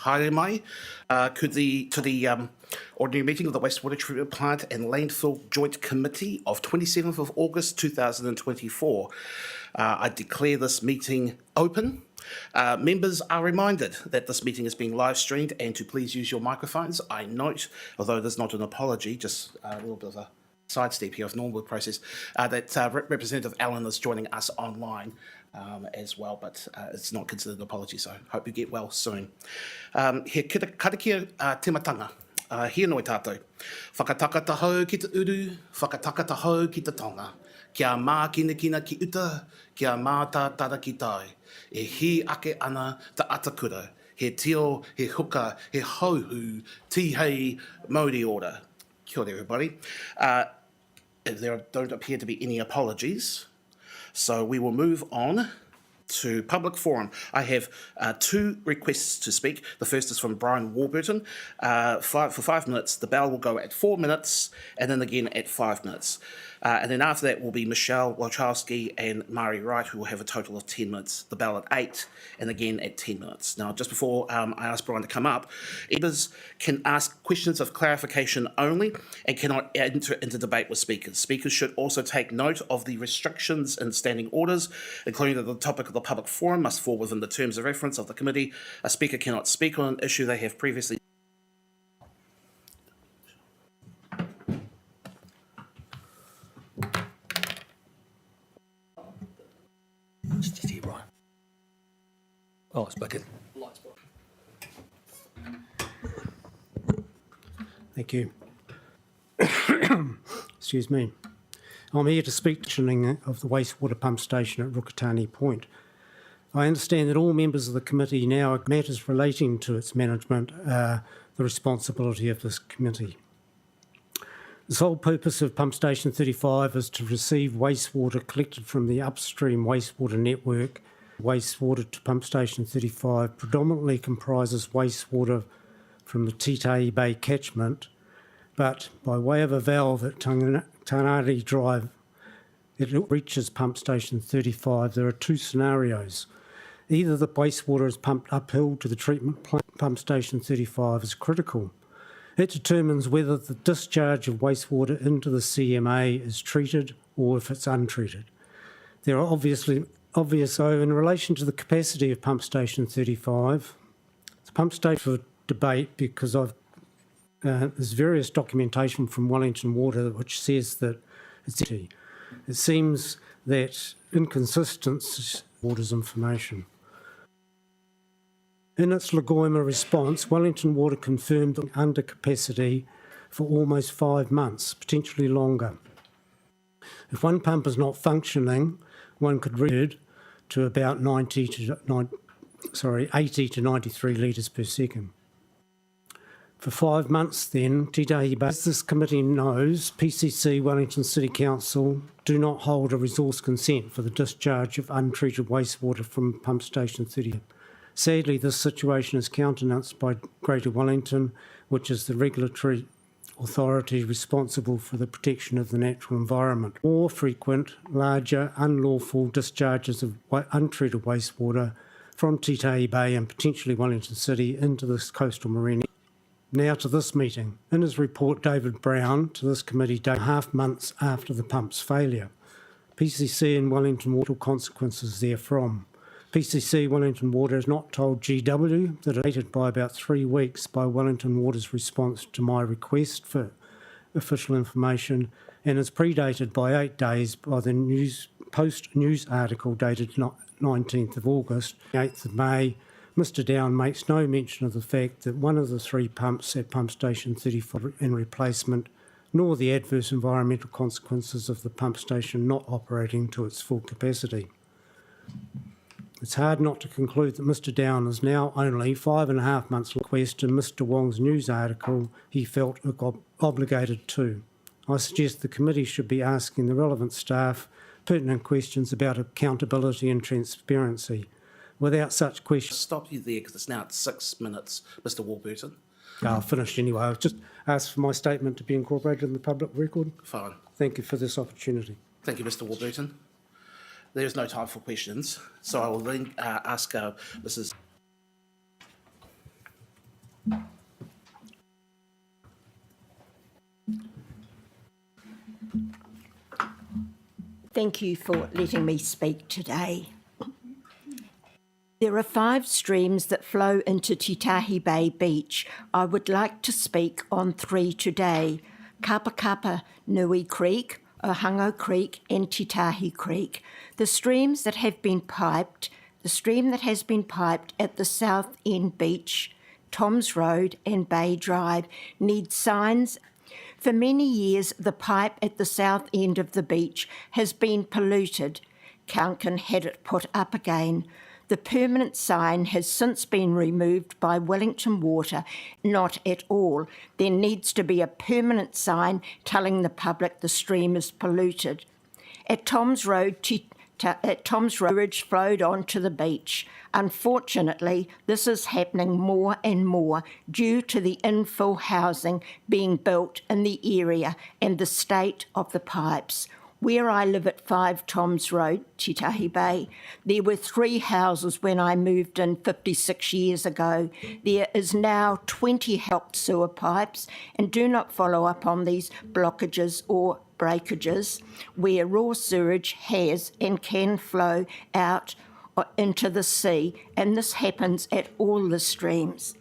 Haere mai, to the ordinary meeting of the Wastewater Treatment Plant and Landfill Joint Committee of 27th of August 2024. I declare this meeting open. Members are reminded that this meeting is being live streamed and to please use your microphones. I note, although there's not an apology, just a little bit of a sidestep here of normal process, that Representative Allen is joining us online as well, but it's not considered an apology, so hope you get well soon. He karakia te matanga, hia noi tātou. Whakatakata hau ki te uru, whakatakata hau ki te tonga. Kia mā kina ki uta, kia mā tātara ki tai. E hi ake ana te atakura, he tio, he huka, he hauhu, tihei, Māori order. Kia ora, everybody. There don't appear to be any apologies, so we will move on to public forum. I have two requests to speak. The first is from Brian Warburton. For 5 minutes. The bell will go at 4 minutes, and then again at 5 minutes. And then after that will be Michelle Wachowski and Mari Wright, who will have a total of 10 minutes. The bell at 8, and again at 10 minutes. Now, just before I ask Brian to come up, members can ask questions of clarification only and cannot enter into debate with speakers. Speakers should also take note of the restrictions and standing orders, including that the topic of the public forum must fall within the terms of reference of the committee. A speaker cannot speak on an issue they have previously. Steady, right. Oh, it's back in. Thank you. Excuse me. I'm here to speak to the of the wastewater pump station at Rukatani Point. I understand that all members of the committee now matters relating to its management are the responsibility of this committee. The sole purpose of Pump Station 35 is to receive wastewater collected from the upstream wastewater network. Wastewater to Pump Station 35 predominantly comprises wastewater from the Titahi Bay catchment, but by way of a valve at Tanari Drive, it reaches Pump Station 35. There are two scenarios. Either the wastewater is pumped uphill to the treatment plant. Pump Station 35 is critical. It determines whether the discharge of wastewater into the CMA is treated or if it's untreated. There are obvious, so in relation to the capacity of Pump Station 35, the pump station for debate because there's various documentation from Wellington Water which says that it's empty. It seems that inconsistency water's information. In its Lagoima response, Wellington Water confirmed under capacity for almost 5 months, potentially longer. If one pump is not functioning, one could read to about 80 to 93 litres per second. For 5 months then, Titahi Bay, as this committee knows, PCC, Wellington City Council, do not hold a resource consent for the discharge of untreated wastewater from Pump Station 30. Sadly, this situation is countenanced by Greater Wellington, which is the regulatory authority responsible for the protection of the natural environment. More frequent, larger, unlawful discharges of untreated wastewater from Titahi Bay and potentially Wellington City into this coastal marine. Now to this meeting. In his report, David Brown, to this committee, 8.5 months after the pump's failure. PCC and Wellington Water consequences therefrom. PCC Wellington Water has not told GW that it was dated by about 3 weeks by Wellington Water's response to my request for official information and is predated by 8 days by the post-news article dated 19th of August. 8th of May, Mr Down makes no mention of the fact that one of the 3 pumps at Pump Station 35 in replacement, nor the adverse environmental consequences of the pump station not operating to its full capacity. It's hard not to conclude that Mr Down is now only 5.5 months request in Mr Wong's news article he felt obligated to. I suggest the committee should be asking the relevant staff pertinent questions about accountability and transparency. Without such questions... Stop you there because it's now at 6 minutes, Mr Warburton. I'll finish anyway. I've just asked for my statement to be incorporated in the public record. Fine. Thank you for this opportunity. Thank you, Mr Warburton. There is no time for questions, so I will then ask Mrs. Thank you for letting me speak today. There are 5 streams that flow into Titahi Bay Beach. I would like to speak on 3 today: Kapakapa Nui Creek, Ohango Creek and Titahi Creek. The stream that has been piped at the South End Beach, Toms Road and Bay Drive needs signs. For many years, the pipe at the south end of the beach has been polluted. Kankan had it put up again. The permanent sign has since been removed by Wellington Water. Not at all. There needs to be a permanent sign telling the public the stream is polluted. At Toms Road, sewage flowed onto the beach. Unfortunately, this is happening more and more due to the infill housing being built in the area and the state of the pipes. Where I live at 5 Toms Road, Titahi Bay, there were 3 houses when I moved in 56 years ago. There is now 20 helped sewer pipes, and do not follow up on these blockages or breakages where raw sewage has and can flow out into the sea, and this happens at all the streams.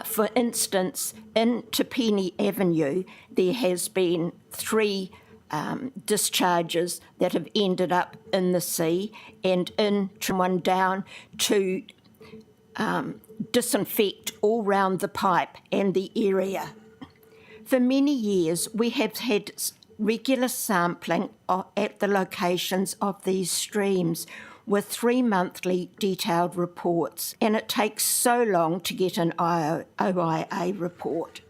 For instance, in Tapini Avenue, there has been 3 discharges that have ended up in the sea, and in one down to disinfect all round the pipe and the area. For many years, we have had regular sampling at the locations of these streams with 3 monthly detailed reports, and it takes so long to get an OIA report.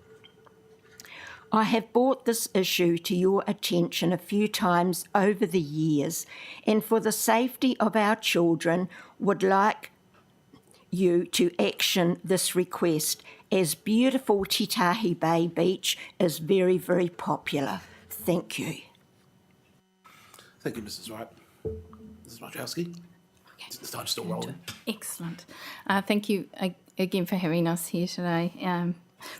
I have brought this issue to your attention a few times over the years, and for the safety of our children, would like you to action this request, as beautiful Titahi Bay Beach is very, very popular. Thank you. Thank you, Mrs. Wright. Mrs. Wachowski? Okay. This time's still rolling. Excellent. Thank you again for having us here today.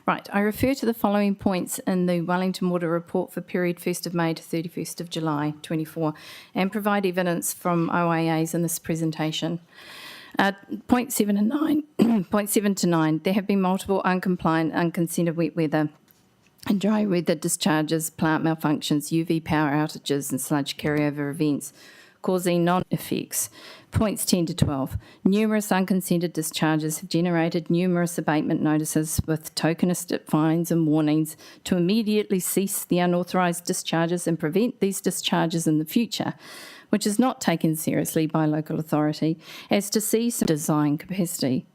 Right, I refer to the following points in the Wellington Water report for period 1st of May to 31st of July 24 and provide evidence from OIAs in this presentation. Point 7 and 9. Point 7 to 9, there have been multiple uncompliant, unconsented wet weather and dry weather discharges, plant malfunctions, UV power outages and sludge carryover events causing non-effects. Points 10 to 12. Numerous unconsented discharges have generated numerous abatement notices with tokenistic fines and warnings to immediately cease the unauthorised discharges and prevent these discharges in the future, which is not taken seriously by local authority as to cease design capacity.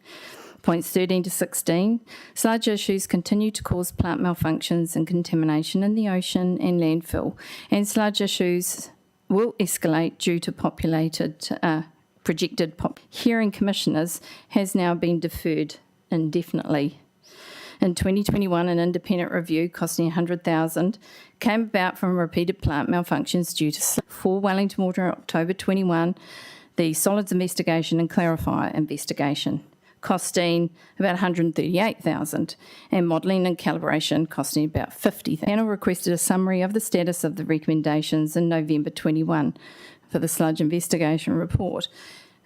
Points 13 to 16. Sludge issues continue to cause plant malfunctions and contamination in the ocean and landfill, and sludge issues will escalate due to projected hearing commissioners has now been deferred indefinitely. In 2021, an independent review costing $100,000 came about from repeated plant malfunctions due to for Wellington Water in October 21, the solids investigation and clarifier investigation, costing about $138,000, and modelling and calibration costing about $50,000. The panel requested a summary of the status of the recommendations in November 21 for the sludge investigation report.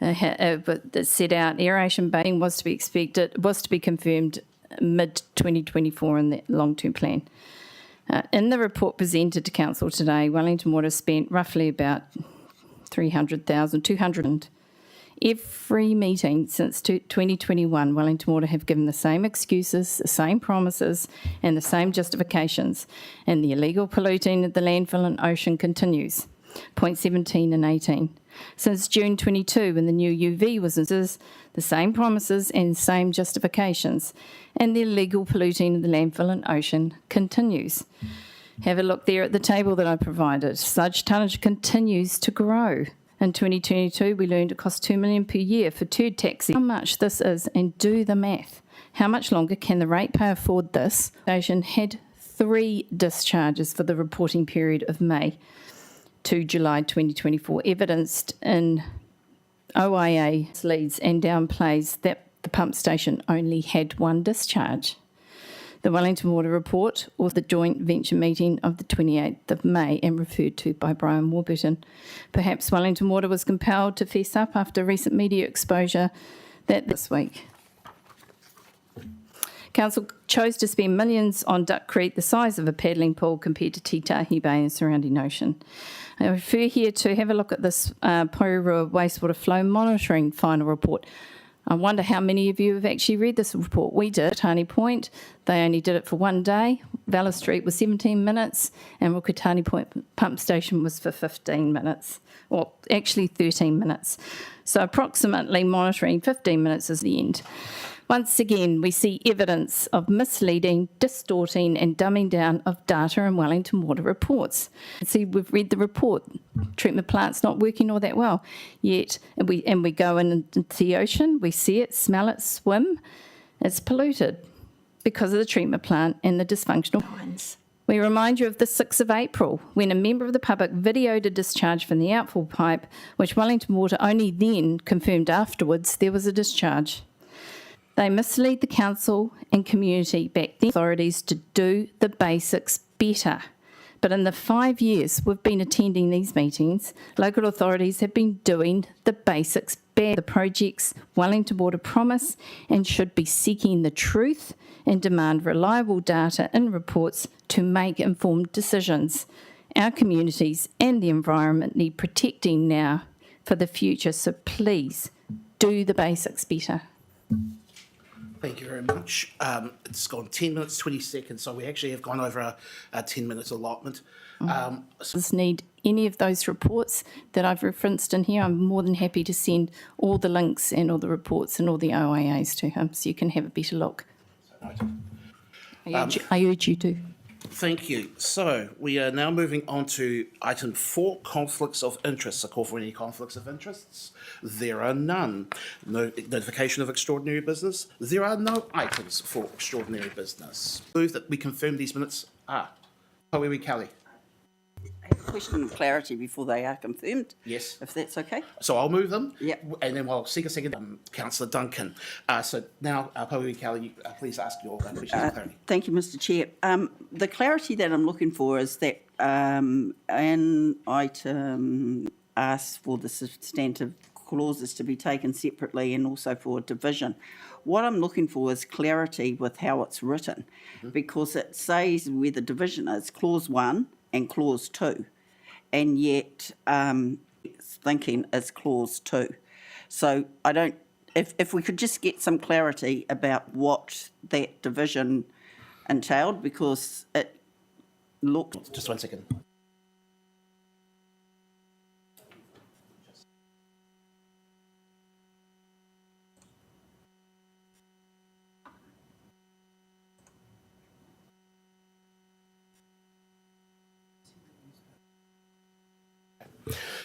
But that set out aeration baiting was to be confirmed mid-2024 in the long-term plan. In the report presented to Council today, Wellington Water spent roughly about $200,000. Every meeting since 2021, Wellington Water have given the same excuses, the same promises and the same justifications, and the illegal polluting of the landfill and ocean continues. Point 17 and 18. Since June 22, when the new UV was installed, the same promises and same justifications, and the illegal polluting of the landfill and ocean continues. Have a look there at the table that I provided. Sludge tonnage continues to grow. In 2022, we learned it costs $2 million per year for turd taxi. How much this is, and do the math. How much longer can the ratepayer afford this? The station had 3 discharges for the reporting period of May to July 2024, evidenced in OIA leads and downplays that the pump station only had 1 discharge. the Wellington Water Report or the joint venture meeting of the 28th of May and referred to by Brian Warburton. Perhaps Wellington Water was compelled to fess up after recent media exposure that this week. Council chose to spend millions on Duck Creek, the size of a paddling pool compared to Titahi Bay and surrounding ocean. I refer here to have a look at this Porirua Wastewater Flow Monitoring final report. I wonder how many of you have actually read this report. We did. Tani Point, they only did it for one day. Valor Street was 17 minutes and Rukatani Point Pump Station was for 15 minutes, or actually 13 minutes. So approximately monitoring 15 minutes is the end. Once again, we see evidence of misleading, distorting and dumbing down of data in Wellington Water reports. See, we've read the report. Treatment plant's not working all that well. Yet, and we go into the ocean, we see it, smell it, swim. It's polluted because of the treatment plant and the dysfunctional lines. We remind you of the 6th of April, when a member of the public videoed a discharge from the outfall pipe, which Wellington Water only then confirmed afterwards there was a discharge. They mislead the council and community back then authorities to do the basics better. But in the 5 years we've been attending these meetings, local authorities have been doing the basics better. The projects Wellington Water promise and should be seeking the truth and demand reliable data and reports to make informed decisions. Our communities and the environment need protecting now for the future, so please do the basics better. Thank you very much. It's gone 10 minutes, 20 seconds, so we actually have gone over our 10 minutes allotment. Does need any of those reports that I've referenced in here, I'm more than happy to send all the links and all the reports and all the OIAs to him so you can have a better look. I urge you to. Thank you. So we are now moving on to item 4, conflicts of interest. I call for any conflicts of interests. There are none. No notification of extraordinary business. There are no items for extraordinary business. Move that we confirm these minutes are. Porirua Kelly. I have a question of clarity before they are confirmed. Yes. If that's okay. So I'll move them. Yep. And then we'll seek a second, Councillor Duncan. So now, Porirua Kelly, please ask your question of clarity. Thank you, Mr. Chair. The clarity that I'm looking for is that an item asks for the substantive clauses to be taken separately and also for division. What I'm looking for is clarity with how it's written, because it says where the division is, clause 1 and clause 2, and yet thinking is clause 2. So I don't, if we could just get some clarity about what that division entailed, because it looked... Just 1 second.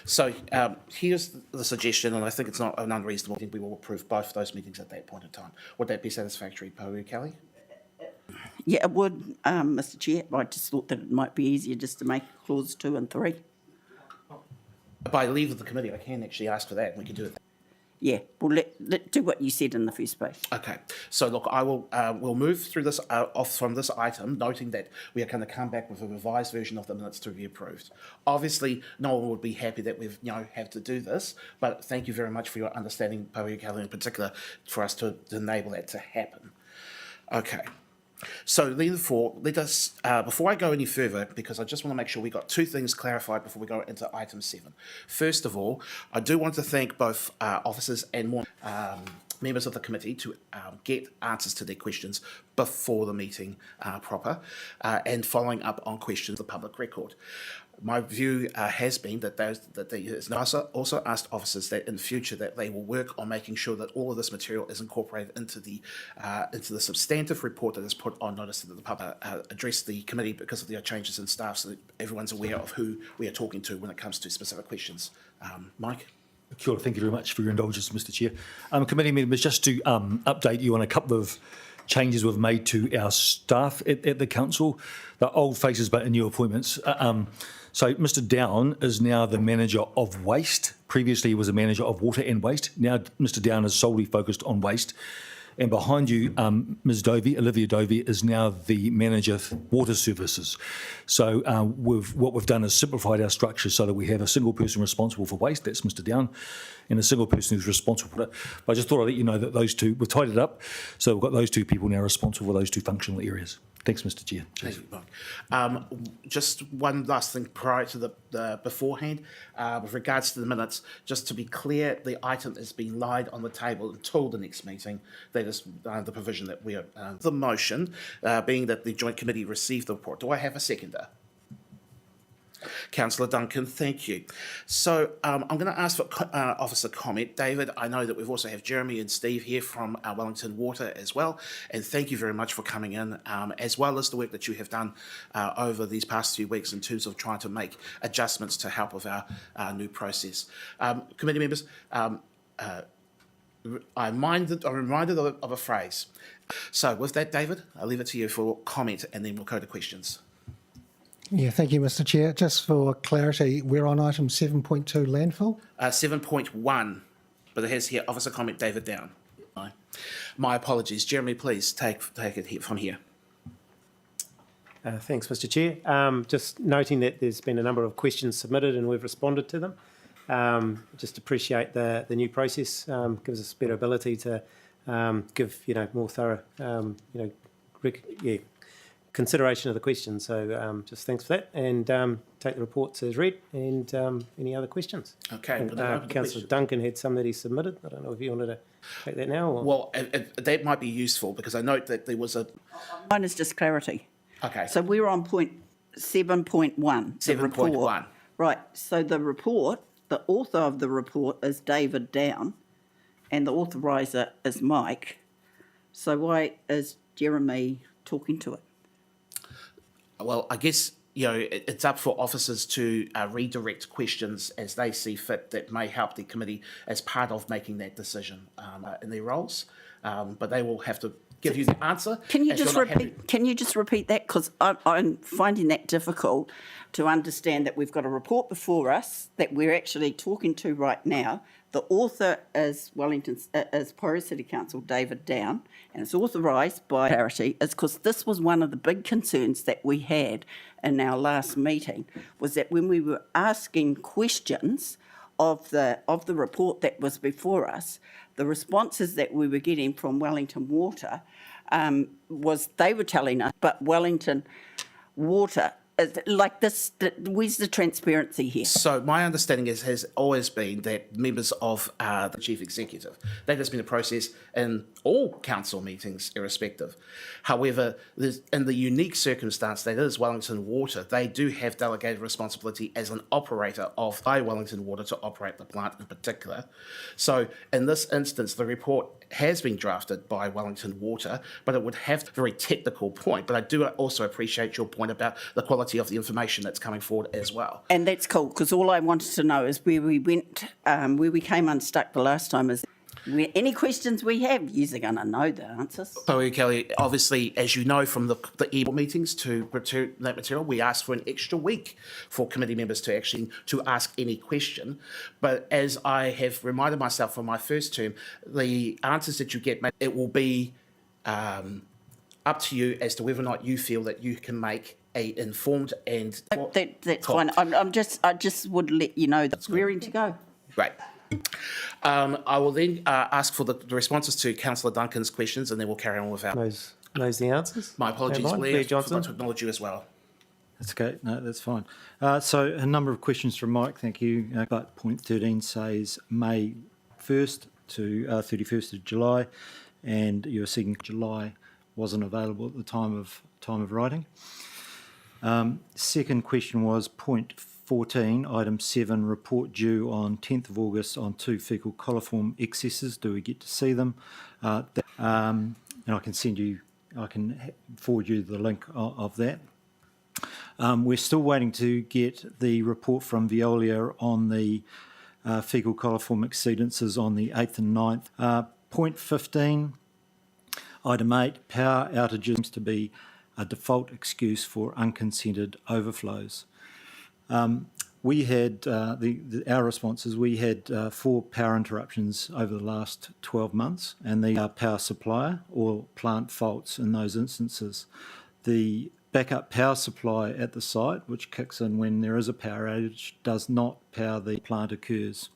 So here's the suggestion, and I think it's not an unreasonable thing. We will approve both those meetings at that point in time. Would that be satisfactory, Porirua Kelly? Yeah, it would, Mr. Chair. I just thought that it might be easier just to make clause 2 and 3. By leave of the committee, I can actually ask for that, and we can do it. Yeah, well, let do what you said in the first place. Okay, so look, I will we'll move through this off from this item, noting that we are going to come back with a revised version of the minutes to be approved. Obviously, no one would be happy that we've have to do this, but thank you very much for your understanding, Porirua Kelly, in particular, for us to enable that to happen. Okay. So therefore, let us, before I go any further, because I just want to make sure we got 2 things clarified before we go into item 7. First of all, I do want to thank both officers and more members of the committee to get answers to their questions before the meeting proper, and following up on questions of the public record. My view has been that also asked officers that in the future that they will work on making sure that all of this material is incorporated into the substantive report that is put on notice that the public address the committee because of the changes in staff, so that everyone's aware of who we are talking to when it comes to specific questions. Mike? Kia ora, thank you very much for your indulgence, Mr. Chair. Committee members, just to update you on a couple of changes we've made to our staff at the council. The old faces but new appointments. So Mr. Down is now the manager of waste. Previously he was a manager of water and waste. Now Mr. Down is solely focused on waste. And behind you, Ms. Dovey, Olivia Dovey, is now the manager of water services. So what we've done is simplified our structure so that we have a single person responsible for waste, that's Mr. Down, and a single person who's responsible for it. But I just thought I'd let you know that those two, we've tied it up, so we've got those two people now responsible for those two functional areas. Thanks, Mr. Chair. Thank you, Mark. Just one last thing prior to the beforehand, with regards to the minutes, just to be clear, the item is being laid on the table until the next meeting. That is the provision that we are. The motion being that the Joint Committee received the report. Do I have a seconder? Councillor Duncan, thank you. So I'm going to ask for officer comment. David, I know that we've also have Jeremy and Steve here from Wellington Water as well, and thank you very much for coming in, as well as the work that you have done over these past few weeks in terms of trying to make adjustments to help with our new process. Committee members, I'm reminded of a phrase. So with that, David, I'll leave it to you for comment, and then we'll go to questions. Yeah, thank you, Mr. Chair. Just for clarity, we're on item 7.2 landfill. 7.1, but it has here officer comment David Down. My apologies. Jeremy, please take it from here. Thanks, Mr. Chair. Just noting that there's been a number of questions submitted and we've responded to them. Just appreciate the new process. Gives us better ability to give more thorough consideration of the questions. So just thanks for that, and take the reports as read. And any other questions? Okay. Councillor Duncan had some that he submitted. I don't know if you wanted to take that now. Or? Well, that might be useful because I note that there was a. Mine is just clarity. Okay. So we're on point 7.1. 7.1. Right. So the report, the author of the report is David Down, and the authoriser is Mike. So why is Jeremy talking to it? Well, I guess, it's up for officers to redirect questions as they see fit that may help the committee as part of making that decision in their roles. But they will have to give you the answer. Can you just repeat? Can you just repeat that? Because I'm finding that difficult to understand that we've got a report before us that we're actually talking to right now. The author is Porirua City Council, David Down, and it's authorised by clarity. Is because this was one of the big concerns that we had in our last meeting, was that when we were asking questions of the report that was before us, the responses that we were getting from Wellington Water was they were telling us, but Wellington Water, like this, where's the transparency here? So my understanding has always been that members of the chief executive, that has been a process in all council meetings irrespective. However, in the unique circumstance that is Wellington Water, they do have delegated responsibility as an operator of Wellington Water to operate the plant in particular. So in this instance, the report has been drafted by Wellington Water, but it would have a very technical point. But I do also appreciate your point about the quality of the information that's coming forward as well. And that's cool, because all I wanted to know is where we went, where we came unstuck the last time is any questions we have, you're going to know the answers. So, Kelly, obviously, as you know from the e-board meetings to prepare that material, we asked for an extra week for committee members to ask any question. But as I have reminded myself from my first term, the answers that you get, it will be up to you as to whether or not you feel that you can make a informed and... That's fine. I just would let you know that's raring to go. Right. I will then ask for the responses to Councillor Duncan's questions, and then we'll carry on with our... Knows the answers. My apologies, Blair Johnson. To acknowledge you as well. That's okay. No, that's fine. So a number of questions from Mike, thank you. But point 13 says May 1st to 31st of July, and you're seeking July wasn't available at the time of writing. Second question was point 14, item 7, report due on 10th of August on 2 faecal coliform excesses. Do we get to see them? And I can forward you the link of that. We're still waiting to get the report from Veolia on the faecal coliform exceedances on the 8th and 9th. Point 15, item 8, power outages seems to be a default excuse for unconsented overflows. We had, our response is we had 4 power interruptions over the last 12 months, and the power supplier or plant faults in those instances. The backup power supply at the site, which kicks in when there is a power outage, does not power the plant occurs.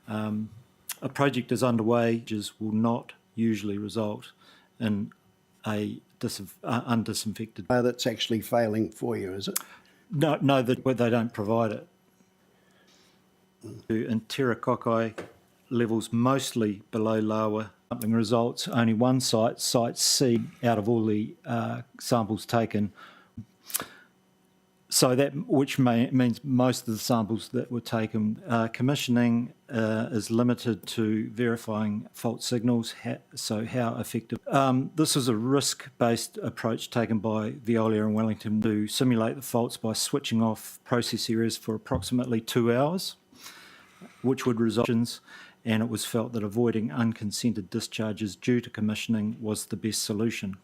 A project is underway, which will not usually result in a undisinfected. That's actually failing for you, is it? No, they don't provide it. In Terracocci, levels mostly below lower sampling results. Only one site, Site C, out of all the samples taken. So that, which means most of the samples that were taken, commissioning is limited to verifying fault signals, so how effective. This is a risk-based approach taken by Veolia and Wellington to simulate the faults by switching off process areas for approximately 2 hours, which would result in, and it was felt that avoiding unconsented discharges due to commissioning was the best solution.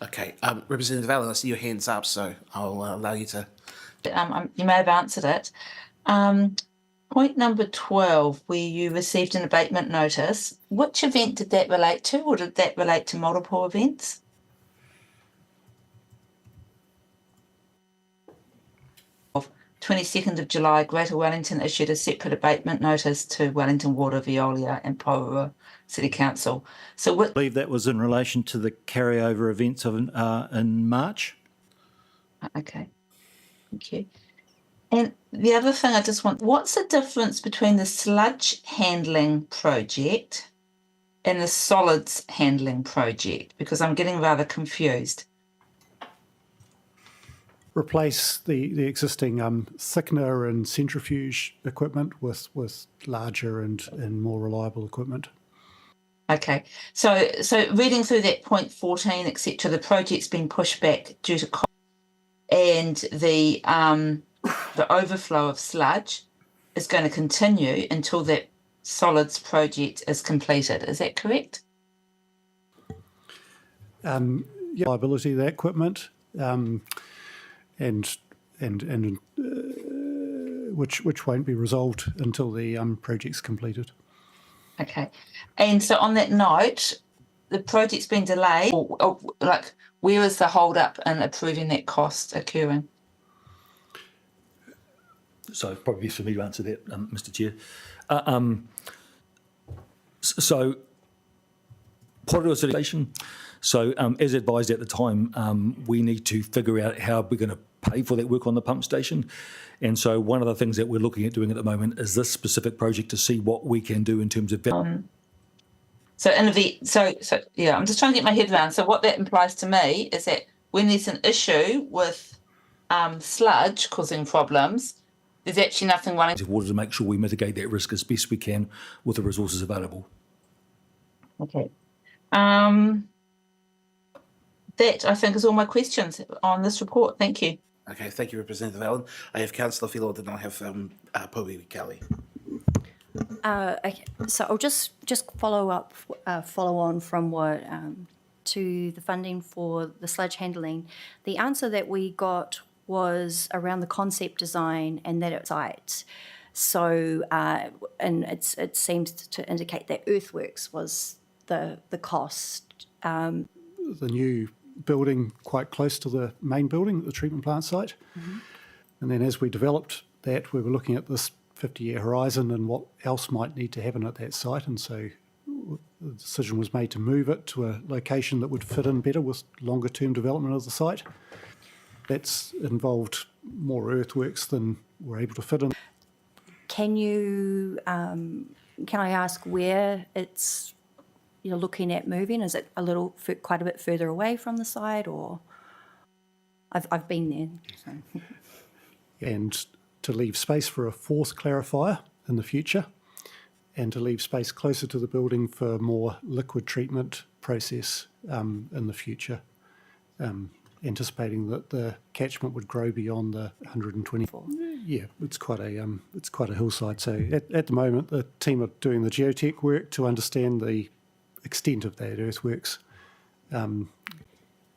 Okay, Representative Allen, I see your hand's up, so I'll allow you to. You may have answered it. Point number 12, where you received an abatement notice, which event did that relate to, or did that relate to multiple events? Of 22nd of July, Greater Wellington issued a separate abatement notice to Wellington Water, Veolia and Porirua City Council. So I believe that was in relation to the carryover events of in March. Okay, thank you. And the other thing I just want, what's the difference between the sludge handling project and the solids handling project? Because I'm getting rather confused. Replace the existing thickener and centrifuge equipment with larger and more reliable equipment. Okay, so reading through that point 14, etc., the project's been pushed back due to cost, and the overflow of sludge is going to continue until that solids project is completed. Is that correct? Yeah, reliability of that equipment, which won't be resolved until the project's completed. Okay, and so on that note, the project's been delayed. Or like, where is the hold up in approving that cost occurring? So probably best for me to answer that, Mr. Chair. So, Porirua City Station. So, as advised at the time, we need to figure out how we're going to pay for that work on the pump station. And so one of the things that we're looking at doing at the moment is this specific project to see what we can do in terms of... So yeah, I'm just trying to get my head around. So what that implies to me is that when there's an issue with sludge causing problems, there's actually nothing running. Water to make sure we mitigate that risk as best we can with the resources available. Okay. That, I think, is all my questions on this report. Thank you. Okay, thank you, Representative Allen. I have Councillor Philo, then I have Porirua Kelly. Okay, so I'll just follow on from what to the funding for the sludge handling. The answer that we got was around the concept design and that it's sites. So and it seems to indicate that earthworks was the cost. The new building quite close to the main building, the treatment plant site. Mm-hmm. And then as we developed that, we were looking at this 50-year horizon and what else might need to happen at that site. And so the decision was made to move it to a location that would fit in better with longer term development of the site. That's involved more earthworks than we're able to fit in. Can I ask where it's you're looking at moving? Is it quite a bit further away from the site, or I've been there. So. And to leave space for a fourth clarifier in the future, and to leave space closer to the building for more liquid treatment process in the future, anticipating that the catchment would grow beyond the 124. Yeah, it's quite a hillside. So at the moment, the team are doing the geotech work to understand the extent of that earthworks.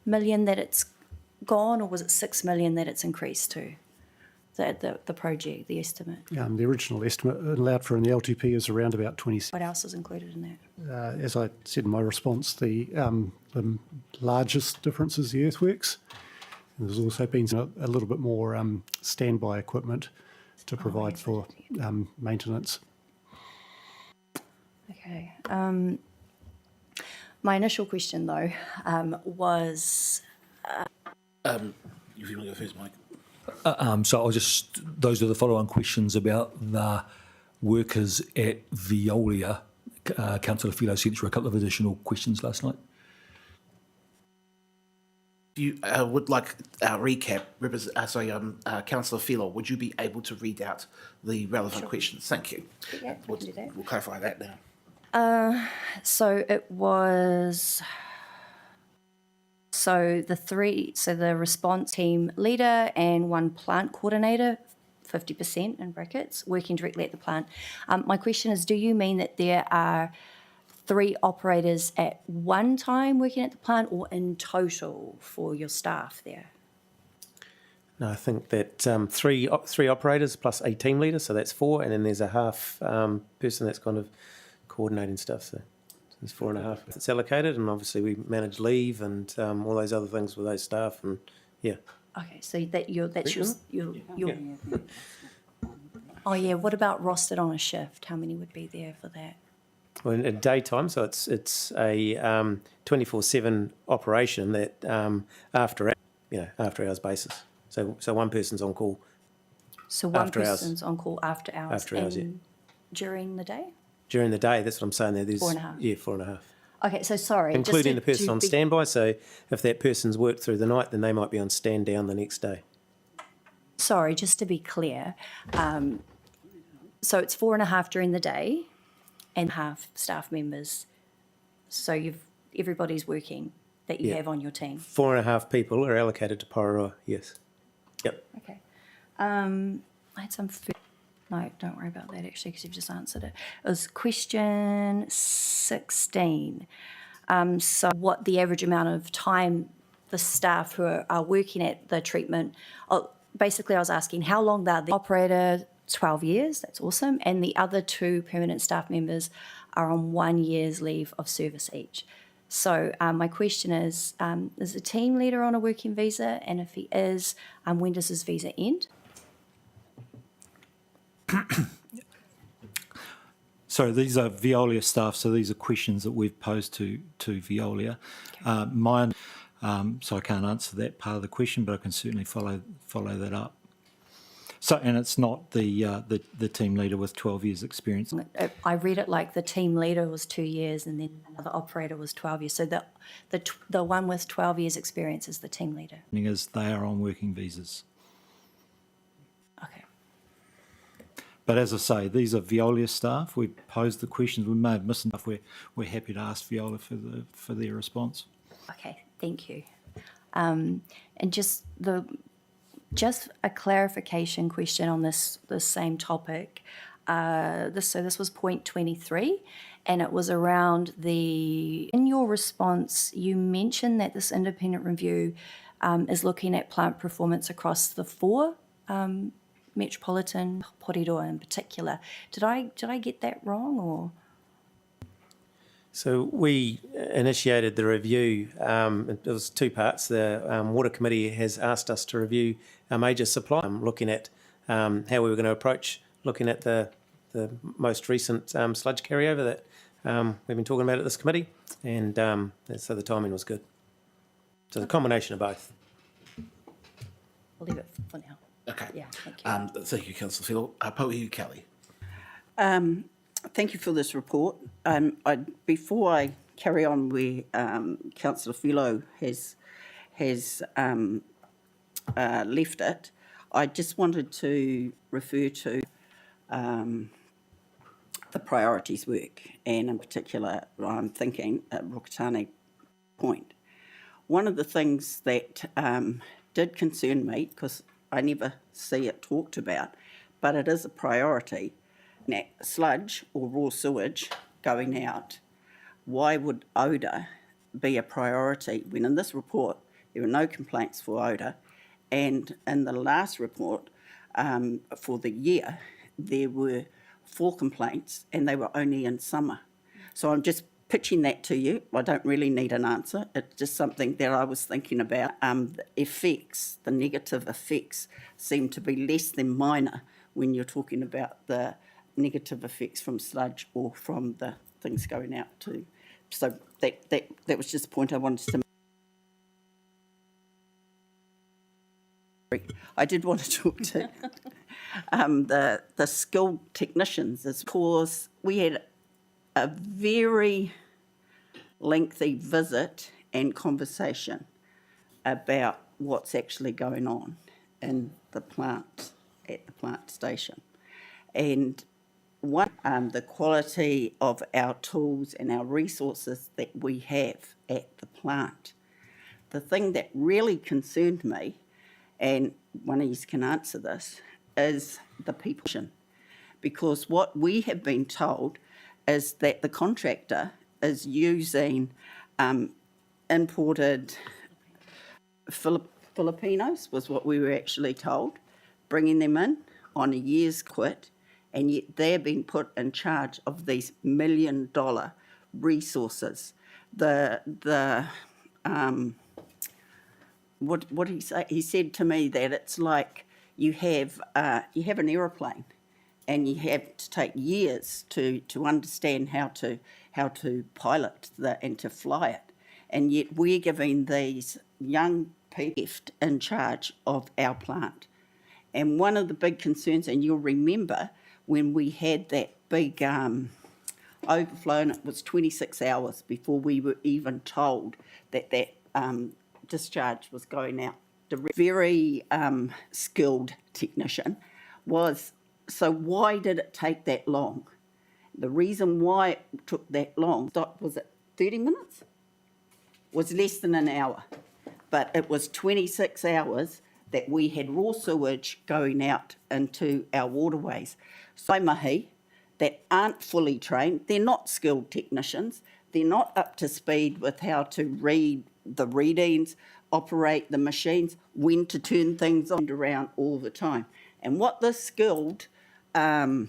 Million that it's gone, or was it 6 million that it's increased to? The project, the estimate. The original estimate allowed for in the LTP is around about 20. What else is included in that? As I said in my response, the largest difference is the earthworks. And there's also been a little bit more standby equipment to provide for maintenance. Okay. My initial question, though, was... If you want to go first, Mike. So those are the follow-on questions about the workers at Veolia. Councillor Philo sent through a couple of additional questions last night. You would like a recap, Councillor Philo, would you be able to read out the relevant questions? Thank you. Yeah, we can do that. We'll clarify that now. So it was... So the response team leader and one plant coordinator, 50% in brackets, working directly at the plant. My question is, do you mean that there are 3 operators at one time working at the plant, or in total for your staff there? No, I think that three operators plus a team leader, so that's 4, and then there's a half person that's kind of coordinating stuff, so there's 4.5. It's allocated, and obviously we manage leave and all those other things with those staff, and yeah. Okay, so that's your Oh yeah, what about rostered on a shift? How many would be there for that? Well, in daytime, so it's a 24/7 operation that after hours basis. So one person's on call. So one after person's hours. on call after hours. After hours, and during the day? During the day, that's what I'm saying there. There's 4.5. Yeah, 4.5. Okay, so sorry. Including the person on standby. So if that person's worked through the night, then they might be on stand down the next day. Sorry, just to be clear. So it's 4.5 during the day and half staff members. So everybody's working that you have on your team. 4.5 people are allocated to Porirua, yes. Yep. Okay. I had some food. No, don't worry about that actually, because you've just answered it. It was question 16. So what the average amount of time the staff who are working at the treatment, basically I was asking how long they're the operator, 12 years, that's awesome, and the other 2 permanent staff members are on 1 year's leave of service each. So my question is the team leader on a working visa? And if he is, when does his visa end? So these are Veolia staff, so these are questions that we've posed to Veolia. Okay. So I can't answer that part of the question, but I can certainly follow that up. So, and it's not the team leader with 12 years experience. I read it like the team leader was 2 years and then another operator was 12 years. So the one with 12 years experience is the team leader. As they are on working visas. Okay. But as I say, these are Veolia staff. We've posed the questions. We may have missed enough. We're happy to ask Veolia for their response. Okay, thank you. And just a clarification question on this same topic. This was point 23, and it was around in your response, you mentioned that this independent review is looking at plant performance across the 4 metropolitan, Porirua in particular. Did I get that wrong, or? So we initiated the review. It was 2 parts. The Water Committee has asked us to review our major supply, looking at how we were going to approach looking at the most recent sludge carryover that we've been talking about at this committee, and so the timing was good. So the combination of both. I'll leave it for now. Okay. Yeah, thank you. Thank you, Councillor Phil. Porirua Kelly. Thank you for this report. Before I carry on where Councillor Philo has left it, I just wanted to refer to the priorities work, and in particular, I'm thinking at Rokatane Point. One of the things that did concern me, because I never see it talked about, but it is a priority, sludge or raw sewage going out. Why would odour be a priority when in this report There were no complaints for odour. And in the last report for the year, there were 4 complaints and they were only in summer. So I'm just pitching that to you. I don't really need an answer. It's just something that I was thinking about. The effects, the negative effects, seem to be less than minor when you're talking about the negative effects from sludge or from the things going out to. So that was just a point I wanted to make. I did want to talk to the skilled technicians, is because we had a very lengthy visit and conversation about what's actually going on in the plant, at the plant station. And the quality of our tools and our resources that we have at the plant. The thing that really concerned me, and one of you can answer this, is the people. Because what we have been told is that the contractor is using imported Filipinos, was what we were actually told, bringing them in on a year's quit, and yet they're being put in charge of these $1 million resources. What did he say? He said to me that it's like you have an aeroplane, and you have to take years to understand how to pilot and to fly it, and yet we're giving these young people in charge of our plant. And one of the big concerns, and you'll remember when we had that big overflow, and it was 26 hours before we were even told that discharge was going out. The very skilled technician was. So why did it take that long? The reason why it took that long, was it 30 minutes? Was less than an hour. But it was 26 hours that we had raw sewage going out into our waterways. So mahi that aren't fully trained, they're not skilled technicians, they're not up to speed with how to read the readings, operate the machines, when to turn things on and around all the time. And what this skilled person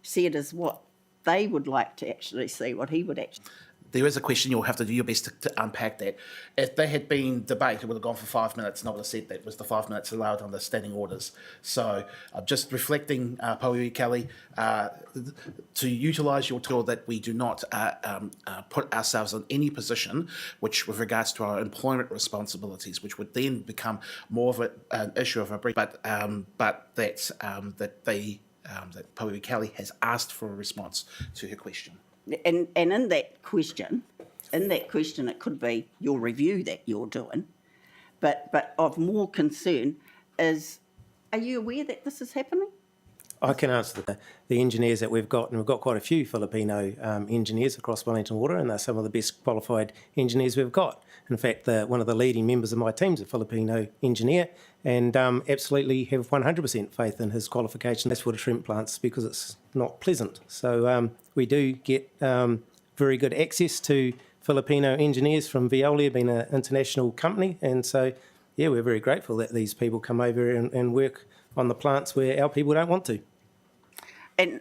said is what they would like to actually see, what he would actually. There is a question, you'll have to do your best to unpack that. If there had been debate, it would have gone for 5 minutes, and I would have said that was the 5 minutes allowed under standing orders. So I'm just reflecting, Porirua, to utilise your tool that we do not put ourselves in any position which, with regards to our employment responsibilities, which would then become more of an issue of a brief, but that Porirua has asked for a response to her question. And in that question, it could be your review that you're doing, but of more concern is, are you aware that this is happening? I can answer the engineers that we've got, and we've got quite a few Filipino engineers across Wellington Water, and they're some of the best qualified engineers we've got. In fact, one of the leading members of my team is a Filipino engineer, and absolutely have 100% faith in his qualification as wastewater treatment plants, because it's not pleasant. So we do get very good access to Filipino engineers from Veolia, being an international company, and so yeah, we're very grateful that these people come over and work on the plants where our people don't want to. And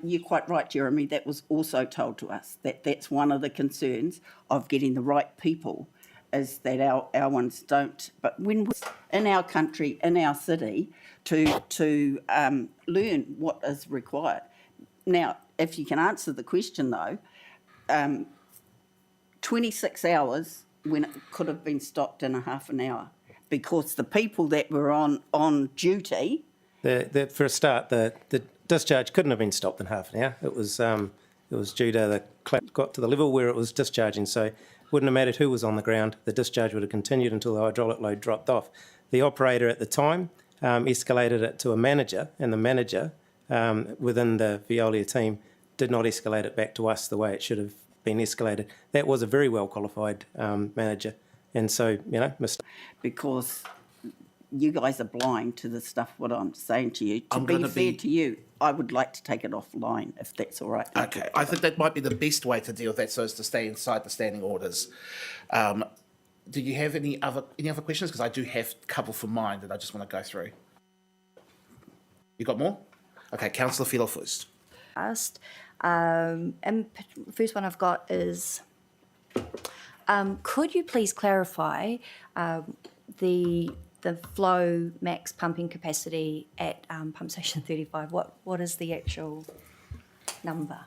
you're quite right, Jeremy, that was also told to us, that that's one of the concerns of getting the right people, is that our ones don't. But when we're in our country, in our city, to learn what is required. Now, if you can answer the question though, 26 hours when it could have been stopped in a half an hour, because the people that were on duty. For a start, the discharge couldn't have been stopped in half an hour. It was due to the clap got to the level where it was discharging, so it wouldn't have mattered who was on the ground. The discharge would have continued until the hydraulic load dropped off. The operator at the time escalated it to a manager, and the manager within the Veolia team did not escalate it back to us the way it should have been escalated. That was a very well qualified manager. And so, Mr. Because you guys are blind to the stuff what I'm saying to you. To I'm be gonna fair be- to you, I would like to take it offline if that's all right. Okay, I think that might be the best way to deal with that, so as to stay inside the standing orders. Do you have any other questions? Because I do have a couple for mine that I just want to go through. You got more? Okay, Councillor Philo first. First, and the first one I've got is, could you please clarify the flow max pumping capacity at pump station 35? What is the actual number?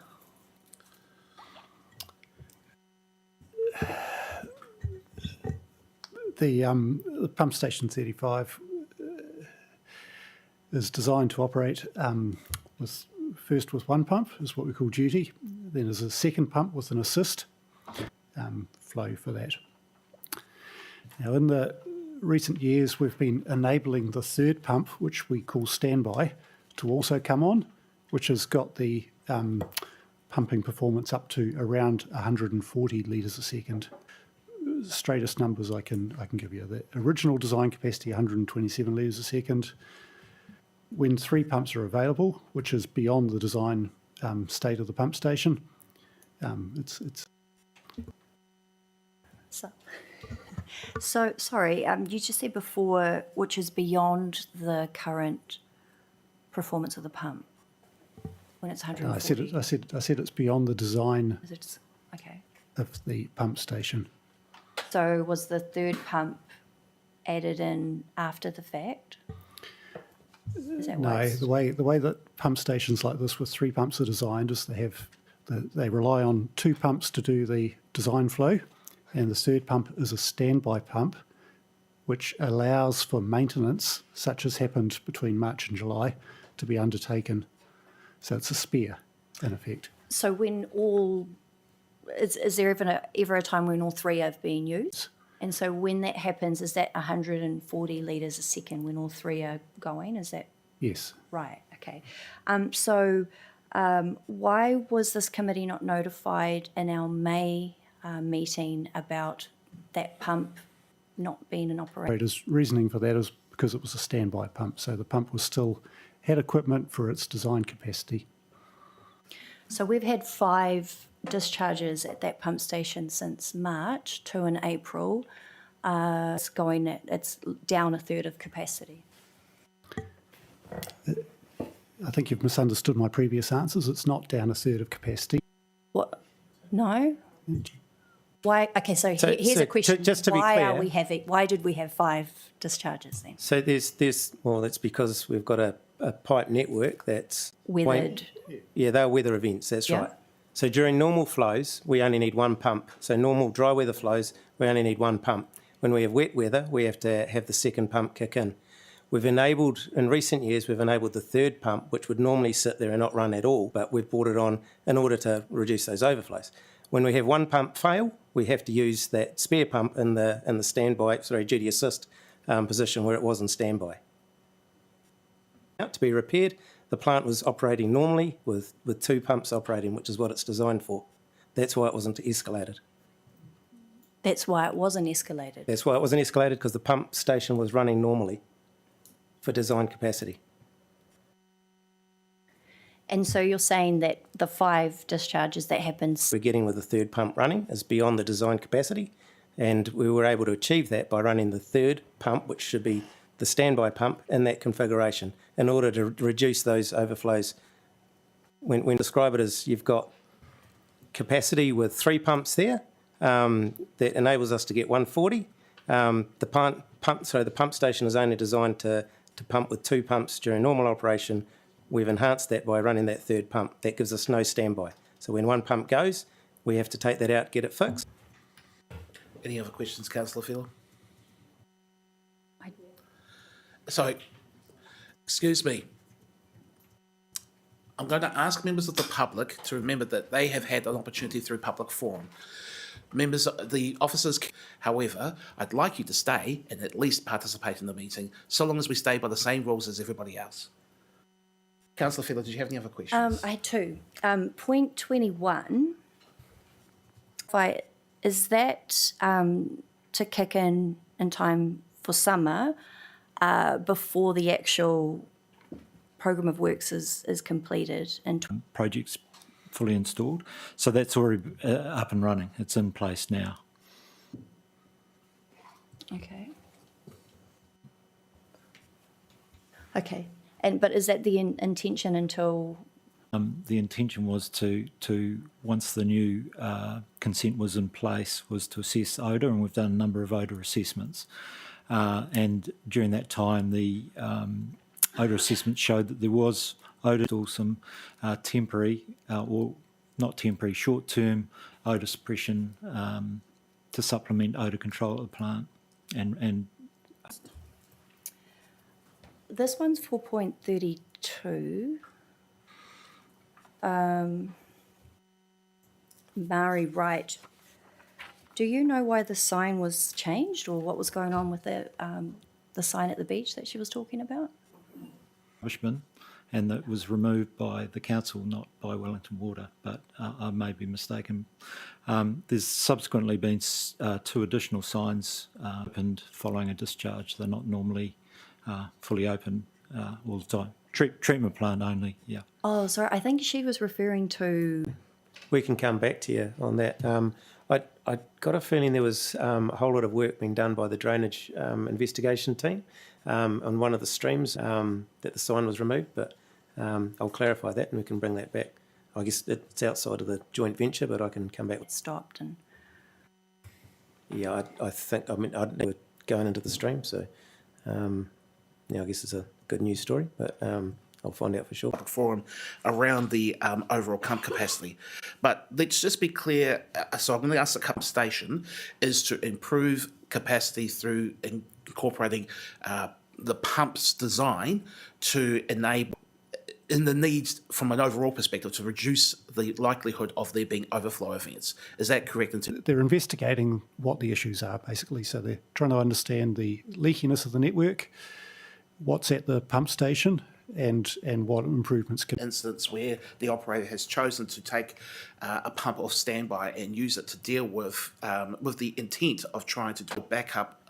The pump station 35 is designed to operate first with one pump, is what we call duty. Then there's a second pump with an assist flow for that. Now, in the recent years, we've been enabling the third pump, which we call standby, to also come on, which has got the pumping performance up to around 140 litres a second. Straightest numbers I can give you. The original design capacity, 127 litres a second. When three pumps are available, which is beyond the design state of the pump station, it's. So sorry, you just said before, which is beyond the current performance of the pump when it's 140. I said it's beyond the design Is it okay? of the pump station. So was the third pump added in after the fact? Is that No, what's- the way that pump stations like this with three pumps are designed is they rely on two pumps to do the design flow, and the third pump is a standby pump, which allows for maintenance, such as happened between March and July, to be undertaken. So it's a spare, in effect. So when all, is there ever a time when all three are being used? And so when that happens, is that 140 litres a second when all three are going? Is that Yes. right? Okay. Why was this committee not notified in our May meeting about that pump not being in operation? Operator's reasoning for that is because it was a standby pump, so the pump had equipment for its design capacity. So we've had 5 discharges at that pump station since March, 2 in April. It's down a third of capacity. I think you've misunderstood my previous answers. It's not down a third of capacity. What? No? Why? Okay, so here's a question. Just to be clear, why did we have 5 discharges then? so that's because we've got a pipe network that's Weathered. Yeah, they're weather events, that's Yeah. right. So during normal flows, we only need one pump. So normal dry weather flows, we only need one pump. When we have wet weather, we have to have the second pump kick in. In recent years, we've enabled the third pump, which would normally sit there and not run at all, but we've brought it on in order to reduce those overflows. When we have one pump fail, we have to use that spare pump in the duty assist position where it was in standby. To be repaired, the plant was operating normally with 2 pumps operating, which is what it's designed for. That's why it wasn't escalated. That's why it wasn't escalated. That's why it wasn't escalated, because the pump station was running normally for design capacity. And so you're saying that the 5 discharges that happened. We're getting with the third pump running is beyond the design capacity, and we were able to achieve that by running the third pump, which should be the standby pump, in that configuration in order to reduce those overflows. When we describe it as you've got capacity with 3 pumps there, that enables us to get 140. The pump station is only designed to pump with 2 pumps during normal operation. We've enhanced that by running that third pump. That gives us no standby. So when one pump goes, we have to take that out, get it fixed. Any other questions, Councillor Philo? So, excuse me. I'm going to ask members of the public to remember that they have had an opportunity through public forum. The officers, however, I'd like you to stay and at least participate in the meeting, so long as we stay by the same rules as everybody else. Councillor Philo, did you have any other questions? I had 2. Point 21, is that to kick in time for summer, before the actual program of works is completed. And Project's fully installed. So that's already up and running. It's in place now. okay. Okay. But is that the intention until? The intention was to once the new consent was in place, was to assess odour, and we've done a number of odour assessments. And during that time, the odour assessment showed that there was odour, or some temporary, or not temporary, short-term odour suppression to supplement odour control of the plant. And This one's 4.32. Mari Wright, do you know why the sign was changed, or what was going on with the sign at the beach that she was talking about? rubbish bin, and that was removed by the council, not by Wellington Water, but I may be mistaken. There's subsequently been 2 additional signs opened following a discharge. They're not normally fully open all the time. Treatment plant only, yeah. Oh, sorry, I think she was referring to... We can come back to you on that. I got a feeling there was a whole lot of work being done by the drainage investigation team on one of the streams that the sign was removed, but I'll clarify that and we can bring that back. I guess it's outside of the joint venture, but I can come back. Stopped and... Yeah, I think, I mean, I'd never going into the stream, so yeah, I guess it's a good news story, but I'll find out for sure. Forum around the overall pump capacity. But let's just be clear, so I'm going to ask the pump station is to improve capacity through incorporating the pump's design to enable, in the needs from an overall perspective, to reduce the likelihood of there being overflow events. Is that correct? They're investigating what the issues are, basically. So they're trying to understand the leakiness of the network, what's at the pump station, and what improvements can... Instance where the operator has chosen to take a pump off standby and use it to deal with the intent of trying to do a backup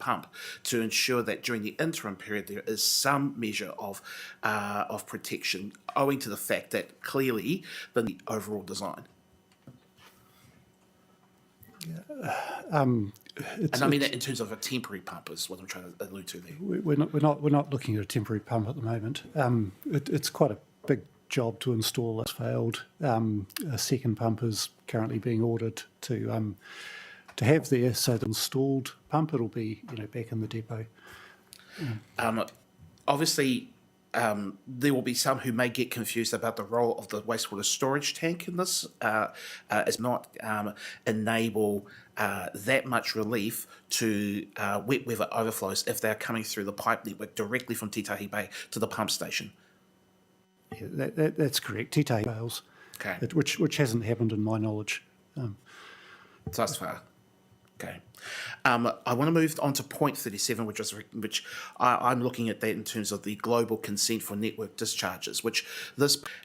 pump to ensure that during the interim period there is some measure of protection, owing to the fact that clearly the overall design. And I mean that in terms of a temporary pump is what I'm trying to allude to there. We're not looking at a temporary pump at the moment. It's quite a big job to install. That's failed. A second pump is currently being ordered to have there. So the installed pump, it'll be back in the depot. Obviously, there will be some who may get confused about the role of the wastewater storage tank in this, as not enable that much relief to wet weather overflows if they're coming through the pipe network directly from Titahi Bay to the pump station. Yeah, that's correct. Titahi fails, okay. Which hasn't happened in my knowledge. Thus far. Okay. I want to move on to point 37, which I'm looking at that in terms of the global consent for network discharges,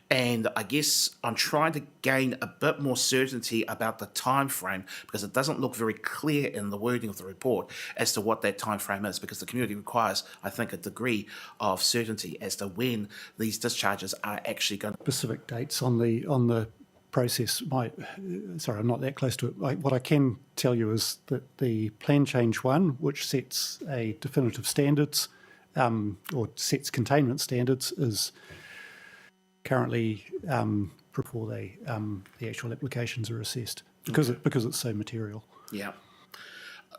and I guess I'm trying to gain a bit more certainty about the time frame, because it doesn't look very clear in the wording of the report as to what that time frame is, because the community requires, I think, a degree of certainty as to when these discharges are actually going to... Specific dates on the process. Sorry, I'm not that close to it. What I can tell you is that the plan change 1, which sets a definitive standards or sets containment standards, is currently before the actual applications are assessed because it's so material. Yeah,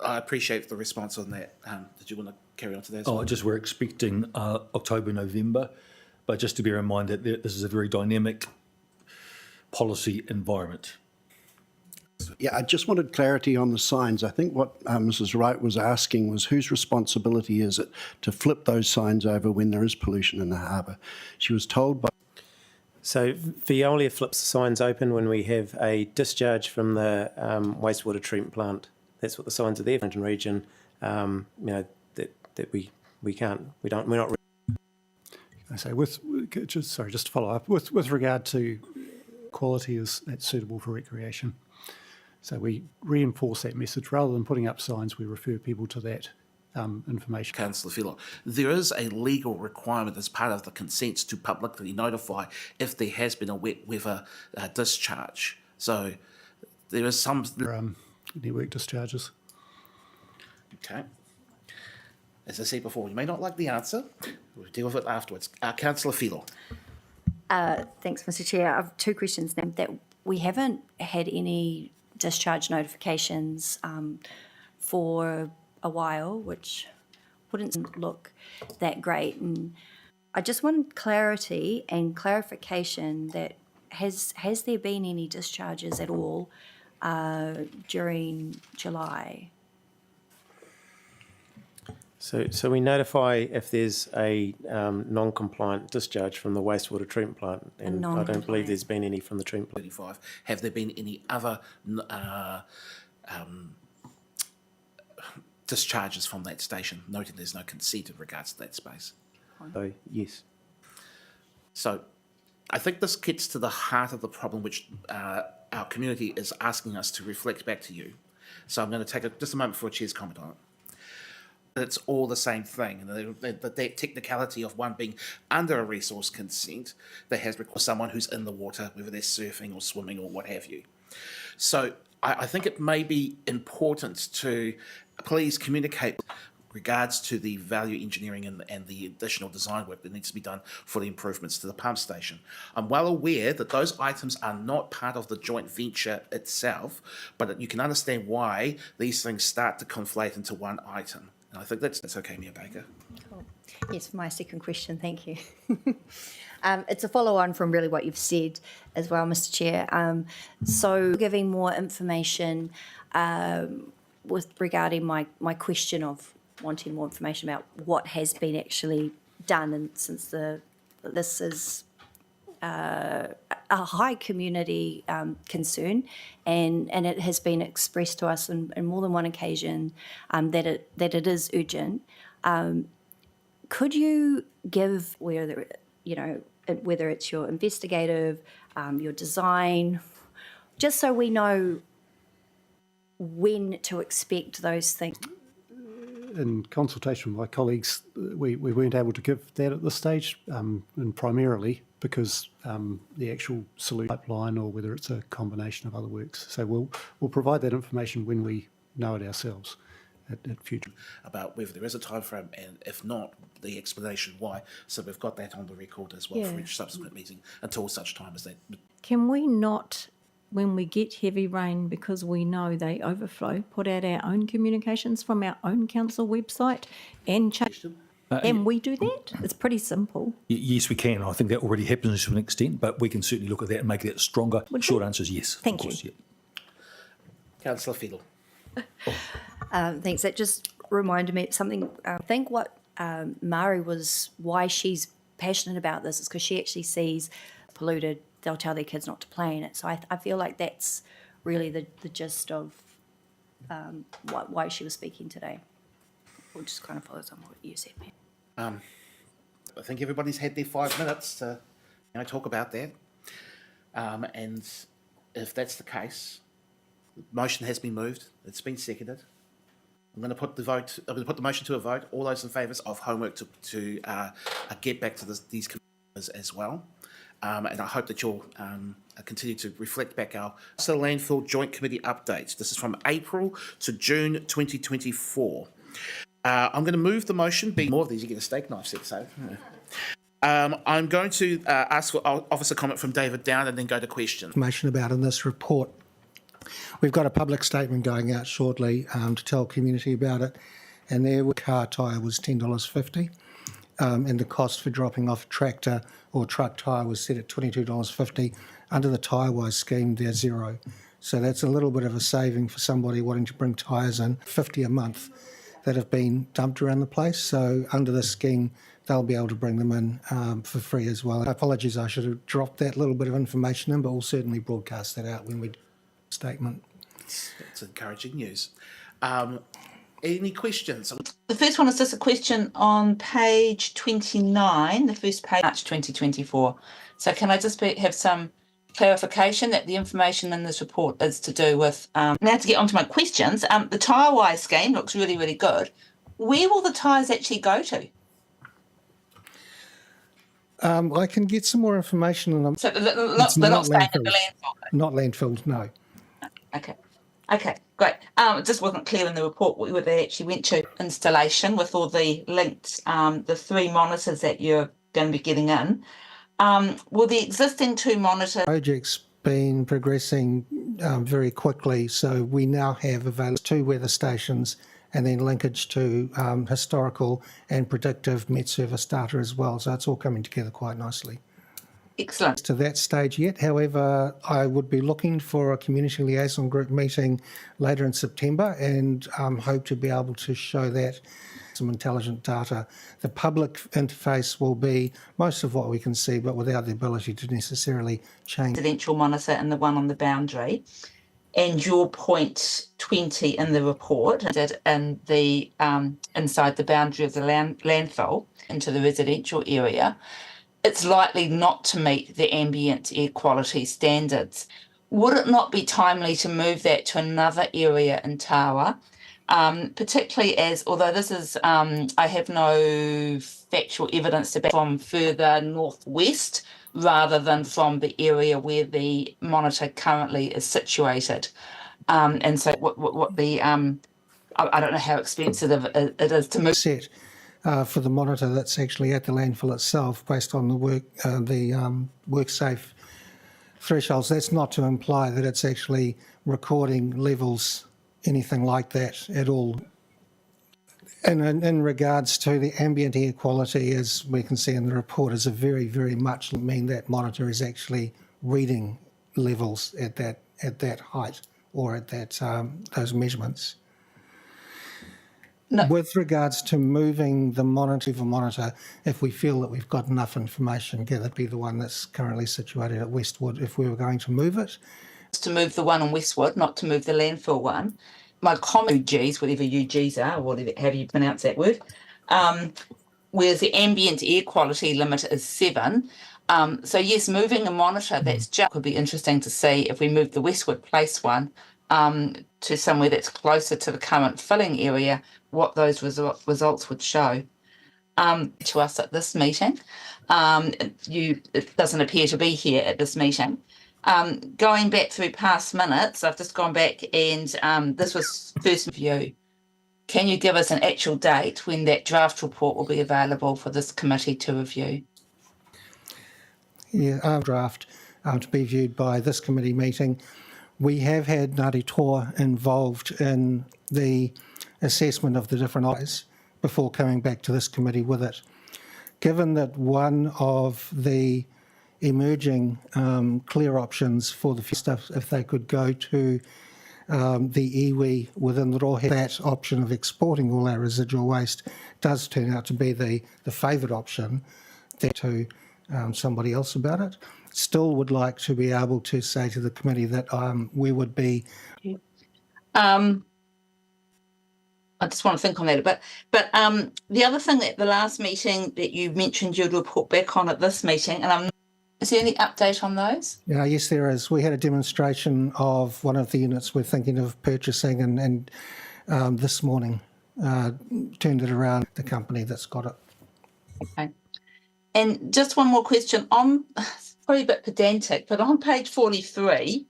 I appreciate the response on that. Did you want to carry on to that? Just we're expecting October, November, but just to bear in mind that this is a very dynamic policy environment. Yeah, I just wanted clarity on the signs. I think what Mrs. Wright was asking was whose responsibility is it to flip those signs over when there is pollution in the harbour? She was told by... So Veolia flips the signs open when we have a discharge from the wastewater treatment plant. That's what the signs are there for the region. That we're not... I say just to follow up with regard to quality that's suitable for recreation. So we reinforce that message rather than putting up signs. We refer people to that information. Councillor Philo, there is a legal requirement as part of the consents to publicly notify if there has been a wet weather discharge. So there is some... Network discharges. Okay. As I said before, you may not like the answer. We'll deal with it afterwards. Councillor Philo. Thanks, Mr. Chair. I have two questions now. That we haven't had any discharge notifications for a while, which wouldn't look that great. And I just wanted clarity and clarification that has there been any discharges at all during July? So we notify if there's a non-compliant discharge from the wastewater treatment plant, and I don't believe there's been any from the treatment plant. 25. Have there been any other discharges from that station, noting there's no consent in regards to that space? So, yes. So I think this gets to the heart of the problem which our community is asking us to reflect back to you. So I'm going to take just a moment for a chair's comment on it. It's all the same thing. The technicality of one being under a resource consent that has required someone who's in the water, whether they're surfing or swimming or what have you. So I think it may be important to please communicate with regards to the value engineering and the additional design work that needs to be done for the improvements to the pump station. I'm well aware that those items are not part of the joint venture itself, but you can understand why these things start to conflate into one item. And I think that's okay, Mayor Baker. Cool. Yes, my second question, thank you. It's a follow-on from really what you've said as well, Mr. Chair. So giving more information regarding my question of wanting more information about what has been actually done, and since this is a high community concern, and it has been expressed to us on more than one occasion that it is urgent. Could you give whether it's your investigative, your design, just so we know when to expect those things? In consultation with my colleagues, we weren't able to give that at this stage, and primarily because the actual solution pipeline, or whether it's a combination of other works. So we'll provide that information when we know it ourselves at future. About whether there is a time frame, and if not, the explanation why. So we've got that on the record as well for each subsequent meeting until such time as that. Can we not, when we get heavy rain, because we know they overflow, put out our own communications from our own council website and change? Can we do that? It's pretty simple. Yes, we can. I think that already happens to an extent, but we can certainly look at that and make that stronger. Short answer is yes. Thank you. Yeah. Councillor Fiddle. Thanks. That just reminded me of something. I think what Mari why she's passionate about this is because she actually sees polluted, they'll tell their kids not to play in it. So I feel like that's really the gist of why she was speaking today. Or just kind of follows on what you said, Matt. I think everybody's had their 5 minutes to talk about that. And if that's the case, the motion has been moved. It's been seconded. I'm going to put the motion to a vote. All those in favour of homework to get back to these committees as well. And I hope that you'll continue to reflect back our Landfill Joint Committee updates. This is from April to June 2024. I'm going to move the motion. More of these, you get a steak knife set. So I'm going to ask for officer comment from David Down and then go to questions. Information about in this report. We've got a public statement going out shortly to tell community about it, and their car tyre was $10.50, and the cost for dropping off a tractor or truck tyre was set at $22.50. Under the TyreWise scheme, they're zero. So that's a little bit of a saving for somebody wanting to bring tyres in, $50 a month, that have been dumped around the place. So under this scheme, they'll be able to bring them in for free as well. Apologies, I should have dropped that little bit of information in, but we'll certainly broadcast that out when we do the statement. That's encouraging news. Any questions? The first one is just a question on page 29, the first page, March 2024. So can I just have some clarification that the information in this report is to do with... now to get onto my questions, the TyreWise scheme looks really, really good. where will the tyres actually go to? I can get some more information on them. So they're not staying at the landfill? Not landfills, no. Okay, great. It just wasn't clear in the report where they actually went to installation with all the linked, the 3 monitors that you're going to be getting in. Will the existing 2 monitors... Project's been progressing very quickly, so we now have available 2 weather stations and then linkage to historical and predictive Met Service data as well. So it's all coming together quite nicely. Excellent. To that stage yet. However, I would be looking for a community liaison group meeting later in September and hope to be able to show that some intelligent data. The public interface will be most of what we can see, but without the ability to necessarily change. Residential monitor and the one on the boundary. And your point 20 in the report in the inside the boundary of the landfill into the residential area, it's likely not to meet the ambient air quality standards. Would it not be timely to move that to another area in Tawa, particularly as, although this is, I have no factual evidence to back from further northwest rather than from the area where the monitor currently is situated. And so what the, I don't know how expensive it is to move. Set for the monitor that's actually at the landfill itself based on the work safe thresholds. That's not to imply that it's actually recording levels, anything like that at all. And in regards to the ambient air quality, as we can see in the report, is a very, very much mean that monitor is actually reading levels at that height or at that those measurements. No. With regards to moving the monitor, if we feel that we've got enough information, that'd be the one that's currently situated at Westwood. If we were going to move it, to move the one on Westwood, not to move the landfill one. My common UGs, whatever UGs are, whatever, however you pronounce that word, whereas the ambient air quality limit is 7. So yes, moving a monitor, that's just could be interesting to see if we move the Westwood Place one to somewhere that's closer to the current filling area, what those results would show. To us at this meeting. It doesn't appear to be here at this meeting. Going back through past minutes, I've just gone back and this was first review. Can you give us an actual date when that draft report will be available for this committee to review? Yeah, draft to be viewed by this committee meeting. We have had Ngāti Toa involved in the assessment of the different options before coming back to this committee with it. Given that one of the emerging clear options for the stuff, if they could go to the iwi within the Rohe, that option of exporting all our residual waste does turn out to be the favoured option. To somebody else about it. Still would like to be able to say to the committee that we would be... I just want to think on that a bit. But the other thing at the last meeting that you mentioned you'd report back on at this meeting, and is there any update on those? Yes, there is. We had a demonstration of one of the units we're thinking of purchasing and this morning turned it around, the company that's got it. Okay. And just one more question. It's probably a bit pedantic, but on page 43,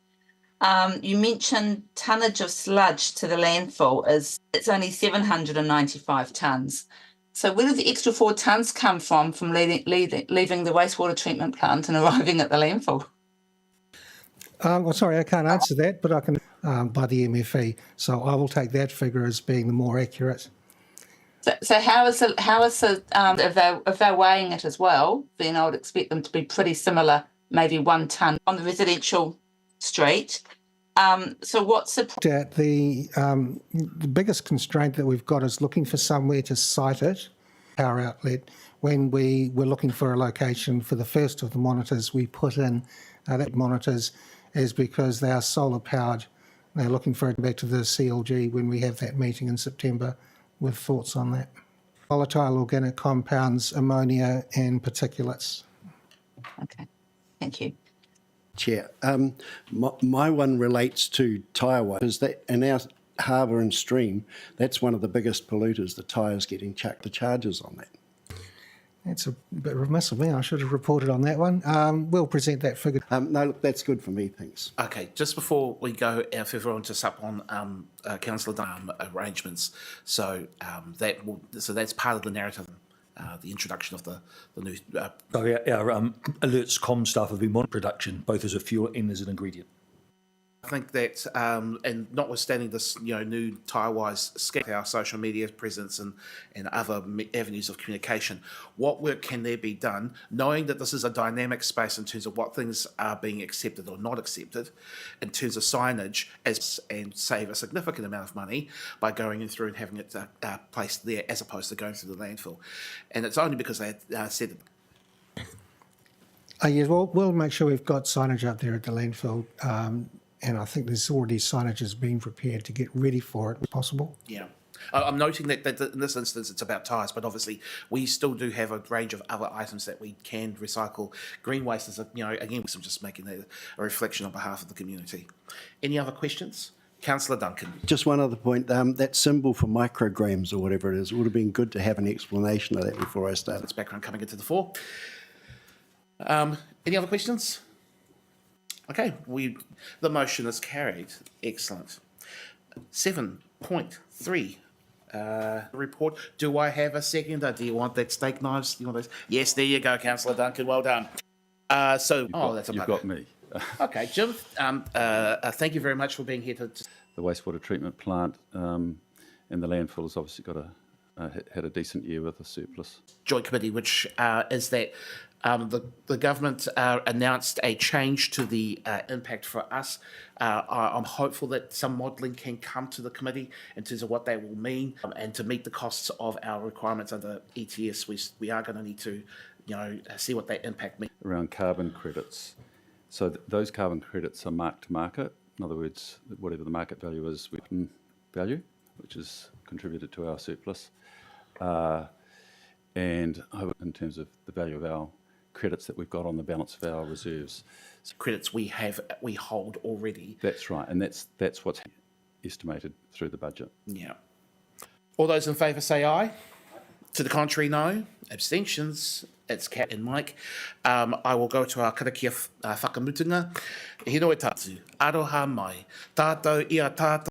you mentioned tonnage of sludge to the landfill it's only 795 tonnes. So where did the extra 4 tonnes come from leaving the wastewater treatment plant and arriving at the landfill? Well, sorry, I can't answer that, but I can by the MFE. So I will take that figure as being the more accurate. So how is if they're weighing it as well, then I would expect them to be pretty similar, maybe 1 tonne on the residential street. So what's the biggest constraint that we've got is looking for somewhere to site it, power outlet. When we were looking for a location for the first of the monitors, we put in that monitors is because they are solar powered. They're looking for it back to the CLG when we have that meeting in September with thoughts on that. Volatile organic compounds, ammonia and particulates. Okay, thank you. Chair, my one relates to Taiwa. Is that in harbour and stream, that's one of the biggest polluters. The tyres getting chucked the charges on that. That's a bit remiss of me. I should have reported on that one. We'll present that figure. No, look, that's good for me, thanks. Okay, just before we go, if everyone just up on Councillor Dunn arrangements, so that's part of the narrative. The introduction of the new. Our alerts comm staff have been monitoring production, both as a fuel and as an ingredient. I think that, and notwithstanding this, new Taiwise scale, our social media presence and other avenues of communication, what work can there be done, knowing that this is a dynamic space in terms of what things are being accepted or not accepted, in terms of signage, and save a significant amount of money by going in through and having it placed there as opposed to going through the landfill. And it's only because they said that. Yes, well, we'll make sure we've got signage up there at the landfill. And I think there's already signage has been prepared to get ready for it, if possible. Yeah. I'm noting that in this instance it's about tyres, but obviously we still do have a range of other items that we can recycle. Green waste is, again, I'm just making a reflection on behalf of the community. Any other questions? Councillor Duncan. Just one other point, that symbol for micrograms or whatever it is, it would have been good to have an explanation of that before I started. That's background coming into the fore. Any other questions? Okay, the motion is carried. Excellent. 7.3 report. Do I have a seconder? Do you want that steak knives? Do you want those? Yes, there you go, Councillor Duncan. Well done. That's a you've got me. Okay, Jim. Thank you very much for being here. The wastewater treatment plant and the landfill has obviously got had a decent year with a surplus. Joint committee, which is that. The government announced a change to the impact for us. I'm hopeful that some modelling can come to the committee in terms of what that will mean, and to meet the costs of our requirements under ETS, we are going to need to, see what that impact means. Around carbon credits. So those carbon credits are marked to market. In other words, whatever the market value is, we can value, which is contributed to our surplus. And in terms of the value of our credits that we've got on the balance of our reserves. Credits we hold already. That's right, and that's what's estimated through the budget. Yeah. All those in favour say aye. To the contrary, no. Abstentions. It's Kat and Mike. I will go to our karakia whakamutunga. He no e tatu. Aroha mai. Tātou ia tātou.